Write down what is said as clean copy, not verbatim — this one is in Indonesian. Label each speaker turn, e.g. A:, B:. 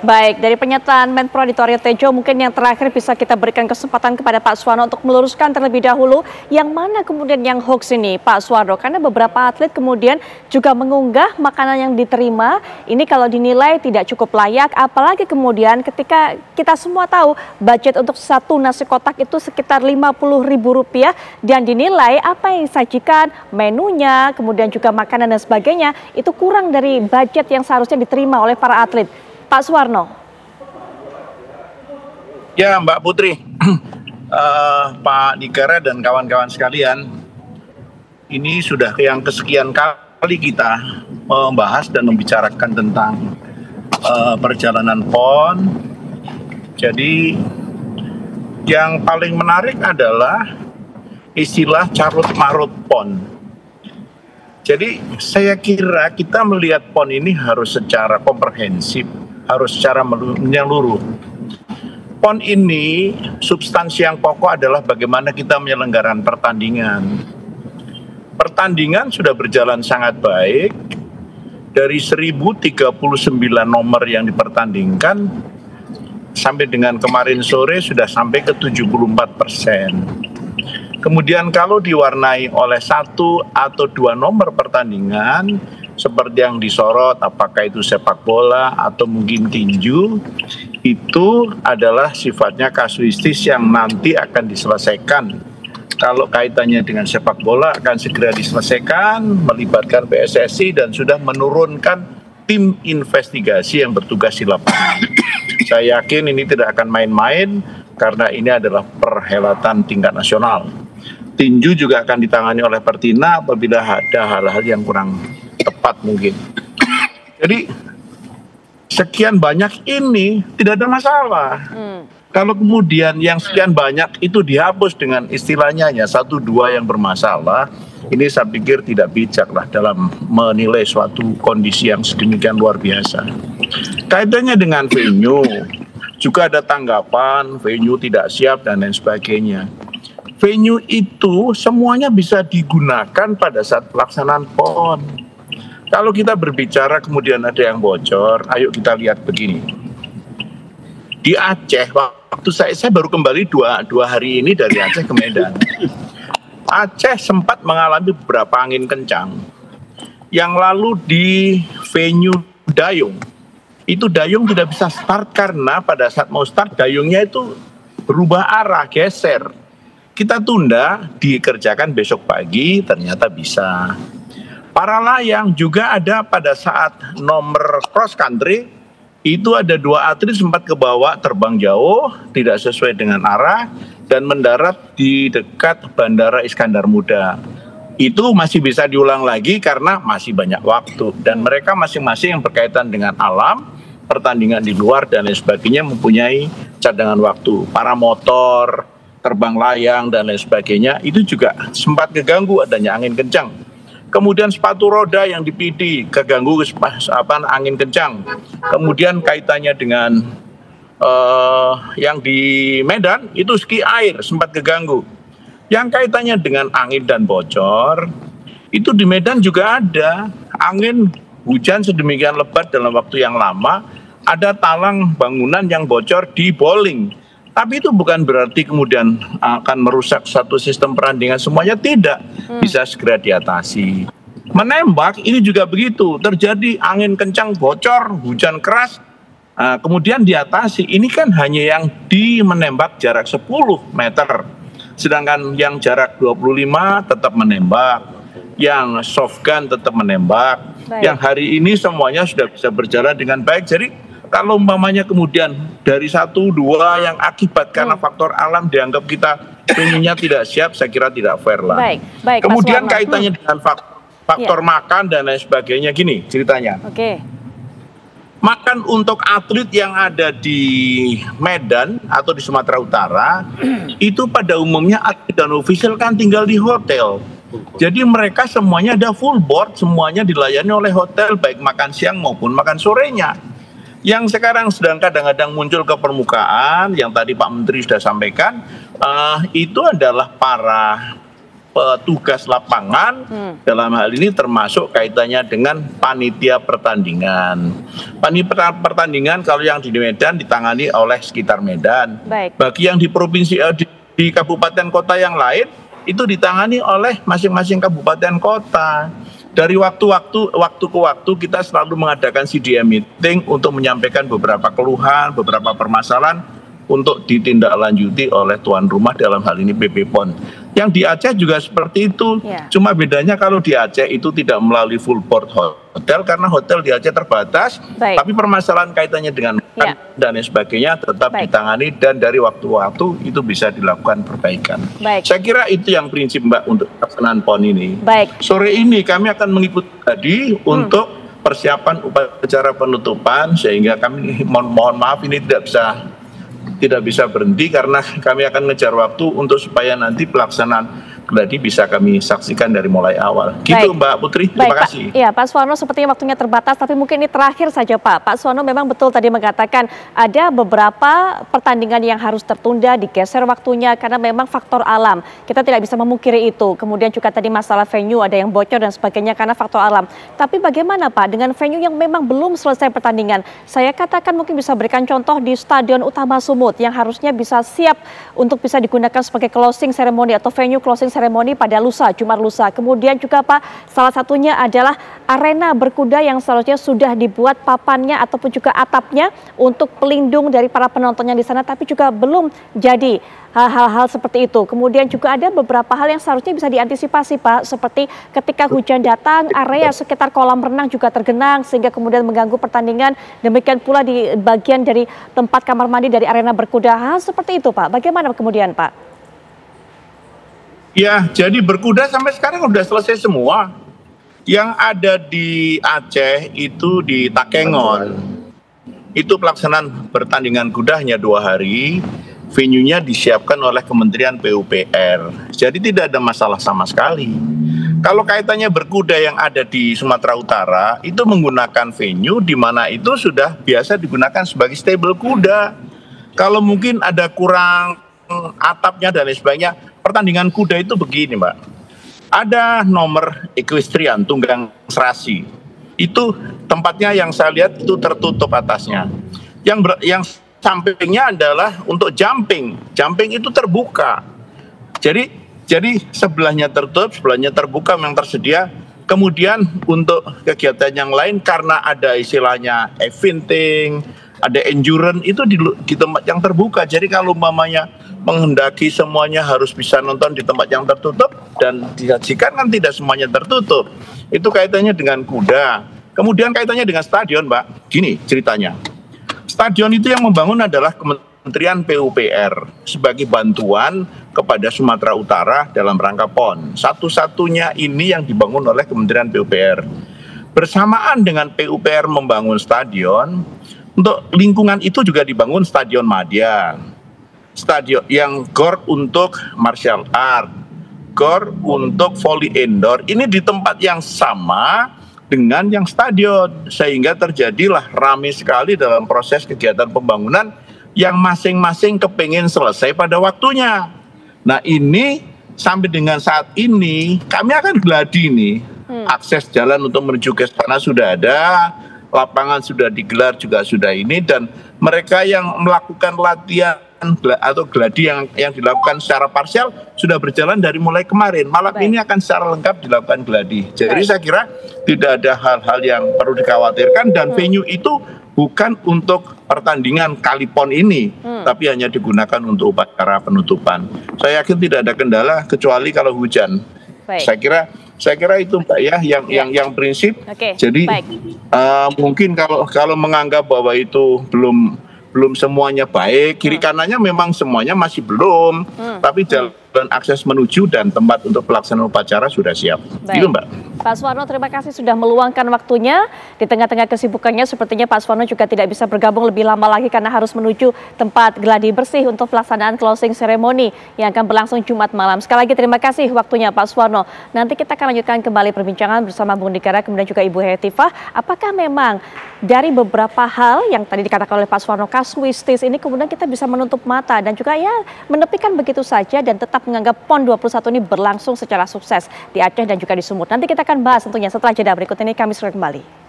A: Baik, dari pernyataan Menpro Adhito Aryo Tejo, mungkin yang terakhir bisa kita berikan kesempatan kepada Pak Suwarno untuk meluruskan terlebih dahulu yang mana kemudian yang hoax ini, Pak Suwarno, karena beberapa atlet kemudian juga mengunggah makanan yang diterima, ini kalau dinilai tidak cukup layak, apalagi kemudian ketika kita semua tahu budget untuk satu nasi kotak itu sekitar Rp50.000 dan dinilai apa yang disajikan, menunya, kemudian juga makanan dan sebagainya, itu kurang dari budget yang seharusnya diterima oleh para atlet. Pak Suwarno.
B: Ya Mbak Putri, Pak Nigara dan kawan-kawan sekalian, ini sudah yang kesekian kali kita membahas dan membicarakan tentang perjalanan PON. Jadi yang paling menarik adalah istilah carut marut PON. Jadi saya kira kita melihat PON ini harus secara komprehensif, harus secara menyeluruh. PON ini substansi yang pokok adalah bagaimana kita menyelenggarakan pertandingan. Pertandingan sudah berjalan sangat baik. Dari 1039 nomor yang dipertandingkan, sampai dengan kemarin sore sudah sampai ke 74%. Kemudian kalau diwarnai oleh 1 atau 2 nomor pertandingan, seperti yang disorot, apakah itu sepak bola atau mungkin tinju, itu adalah sifatnya kasuistis yang nanti akan diselesaikan. Kalau kaitannya dengan sepak bola akan segera diselesaikan, melibatkan PSSI dan sudah menurunkan tim investigasi yang bertugas di lapangan. Saya yakin ini tidak akan main-main karena ini adalah perhelatan tingkat nasional. Tinju juga akan ditangani oleh Pertina apabila ada hal-hal yang kurang tepat mungkin. Jadi sekian banyak ini tidak ada masalah. Kalau kemudian yang sekian banyak itu dihapus dengan istilahnya hanya 1-2 yang bermasalah, ini saya pikir tidak bijak lah dalam menilai suatu kondisi yang sedemikian luar biasa. Kaitannya dengan venue, juga ada tanggapan venue tidak siap dan lain sebagainya. Venue itu semuanya bisa digunakan pada saat pelaksanaan PON. Kalau kita berbicara kemudian ada yang bocor, ayo kita lihat begini. Di Aceh, waktu saya baru kembali dua hari ini dari Aceh ke Medan. Aceh sempat mengalami beberapa angin kencang. Yang lalu di venue Dayung, itu Dayung tidak bisa start karena pada saat mau start Dayungnya itu berubah arah, geser. Kita tunda, dikerjakan besok pagi, ternyata bisa. Para layang juga ada pada saat nomor cross country, itu ada 2 atlet sempat kebawa terbang jauh, tidak sesuai dengan arah, dan mendarat di dekat Bandara Iskandar Muda. Itu masih bisa diulang lagi karena masih banyak waktu. Dan mereka masing-masing yang berkaitan dengan alam, pertandingan di luar dan lain sebagainya mempunyai cadangan waktu. Para motor, terbang layang dan lain sebagainya itu juga sempat keganggu adanya angin kencang. Kemudian sepatu roda yang di PD keganggu angin kencang. Kemudian kaitannya dengan yang di Medan itu ski air sempat keganggu. Yang kaitannya dengan angin dan bocor itu di Medan juga ada angin hujan sedemikian lebat dalam waktu yang lama, ada talang bangunan yang bocor di bowling. Tapi itu bukan berarti kemudian akan merusak satu sistem pertandingan semuanya, tidak. Bisa segera diatasi. Menembak ini juga begitu, terjadi angin kencang, bocor, hujan keras, kemudian diatasi. Ini kan hanya yang di menembak jarak 10 meter. Sedangkan yang jarak 25 tetap menembak, yang soft gun tetap menembak. Baik. Yang hari ini semuanya sudah bisa berjalan dengan baik. Jadi kalau umpamanya kemudian dari 1-2 yang akibat karena faktor alam dianggap kita venue-nya tidak siap, saya kira tidak fair lah.
A: Baik,
B: kemudian kaitannya dengan faktor makan dan lain sebagainya, gini ceritanya.
A: Oke.
B: Makan untuk atlet yang ada di Medan atau di Sumatera Utara, itu pada umumnya atlet dan official kan tinggal di hotel. Jadi mereka semuanya ada full board, semuanya dilayani oleh hotel, baik makan siang maupun makan sorenya. Yang sekarang sedang kadang-kadang muncul ke permukaan, yang tadi Pak Menteri sudah sampaikan, itu adalah para petugas lapangan, dalam hal ini termasuk kaitannya dengan panitia pertandingan. Panitia pertandingan kalau yang di Medan ditangani oleh sekitar Medan.
A: Baik.
B: Bagi yang di provinsi di kabupaten kota yang lain itu ditangani oleh masing-masing kabupaten kota. Dari waktu ke waktu kita selalu mengadakan CDM meeting untuk menyampaikan beberapa keluhan, beberapa permasalahan untuk ditindaklanjuti oleh tuan rumah, dalam hal ini PP PON. Yang di Aceh juga seperti itu. Cuma bedanya kalau di Aceh itu tidak melalui full board hotel karena hotel di Aceh terbatas. Tapi permasalahan kaitannya dengan dan lain sebagainya tetap ditangani dan dari waktu-waktu itu bisa dilakukan perbaikan. Saya kira itu yang prinsip Mbak untuk pelaksanaan PON ini. Sore ini kami akan mengikuti tadi untuk persiapan upacara penutupan, sehingga kami mohon maaf ini tidak bisa berhenti karena kami akan ngejar waktu untuk supaya nanti pelaksanaan gladi bisa kami saksikan dari mulai awal. Gitu Mbak Putri, terima kasih.
A: Iya Pak Suwarno, sepertinya waktunya terbatas, tapi mungkin ini terakhir saja Pak. Pak Suwarno memang betul tadi mengatakan ada beberapa pertandingan yang harus tertunda, digeser waktunya karena memang faktor alam. Kita tidak bisa memungkiri itu. Kemudian juga tadi masalah venue ada yang bocor dan sebagainya karena faktor alam. Tapi bagaimana Pak dengan venue yang memang belum selesai pertandingan? Saya katakan mungkin bisa berikan contoh di Stadion Utama Sumut yang harusnya bisa siap untuk bisa digunakan sebagai closing ceremony atau venue closing seremoni pada lusa, Jumat lusa. Kemudian juga Pak, salah satunya adalah arena berkuda yang seharusnya sudah dibuat papannya ataupun juga atapnya untuk pelindung dari para penontonnya di sana, tapi juga belum jadi hal-hal seperti itu. Kemudian juga ada beberapa hal yang seharusnya bisa diantisipasi Pak, seperti ketika hujan datang, area sekitar kolam renang juga tergenang sehingga kemudian mengganggu pertandingan. Demikian pula di bagian dari tempat kamar mandi dari arena berkuda. Hal seperti itu Pak, bagaimana kemudian Pak?
B: Ya, jadi berkuda sampai sekarang sudah selesai semua. Yang ada di Aceh itu di Takengon. Itu pelaksanaan pertandingan kuda hanya 2 hari. Venue-nya disiapkan oleh Kementerian PUPR. Jadi tidak ada masalah sama sekali. Kalau kaitannya berkuda yang ada di Sumatera Utara, itu menggunakan venue di mana itu sudah biasa digunakan sebagai stable kuda. Kalau mungkin ada kurang atapnya dan lain sebagainya, pertandingan kuda itu begini Mbak, ada nomor equestrian tunggang serasi, itu tempatnya yang saya lihat itu tertutup atasnya, yang sampingnya adalah untuk jumping itu terbuka, jadi sebelahnya tertutup, sebelahnya terbuka yang tersedia. Kemudian untuk kegiatan yang lain karena ada istilahnya eventing, ada endurance itu di tempat yang terbuka. Jadi kalau umpamanya menghendaki semuanya harus bisa nonton di tempat yang tertutup dan disajikan kan tidak semuanya tertutup. Itu kaitannya dengan kuda. Kemudian kaitannya dengan stadion Mbak. Gini ceritanya. Stadion itu yang membangun adalah Kementerian PUPR sebagai bantuan kepada Sumatera Utara dalam rangka PON. Satu-satunya ini yang dibangun oleh Kementerian PUPR. Bersamaan dengan PUPR membangun stadion, untuk lingkungan itu juga dibangun Stadion Madya. Stadion yang GOR untuk martial art, GOR untuk volley indoor. Ini di tempat yang sama dengan yang stadion, sehingga terjadilah ramai sekali dalam proses kegiatan pembangunan yang masing-masing kepingin selesai pada waktunya. Nah ini sampai dengan saat ini kami akan gladi nih, akses jalan untuk menuju ke sana sudah ada, lapangan sudah digelar juga sudah ini, dan mereka yang melakukan latihan atau gladi yang dilakukan secara parsial sudah berjalan dari mulai kemarin. Malam ini akan secara lengkap dilakukan gladi. Jadi saya kira tidak ada hal-hal yang perlu dikhawatirkan, dan venue itu bukan untuk pertandingan Kalipon ini, tapi hanya digunakan untuk upacara penutupan. Saya yakin tidak ada kendala kecuali kalau hujan. Saya kira itu Mbak ya yang prinsip. Jadi mungkin kalau menganggap bahwa itu belum semuanya baik, kiri kanannya memang semuanya masih belum, tapi jalan akses menuju dan tempat untuk pelaksanaan upacara sudah siap. Itu Mbak.
A: Pak Suwarno, terima kasih sudah meluangkan waktunya. Di tengah-tengah kesibukannya sepertinya Pak Suwarno juga tidak bisa bergabung lebih lama lagi karena harus menuju tempat gladi bersih untuk pelaksanaan closing ceremony yang akan berlangsung Jumat malam. Sekali lagi terima kasih waktunya Pak Suwarno. Nanti kita akan lanjutkan kembali perbincangan bersama Bung Dikara kemudian juga Ibu Hetifah. Apakah memang dari beberapa hal yang tadi dikatakan oleh Pak Suwarno, kasuistis ini kemudian kita bisa menutup mata dan juga ya menepikan begitu saja dan tetap menganggap PON 21 ini berlangsung secara sukses di Aceh dan juga di Sumut. Nanti kita akan bahas tentunya setelah jeda berikut ini, kami segera kembali.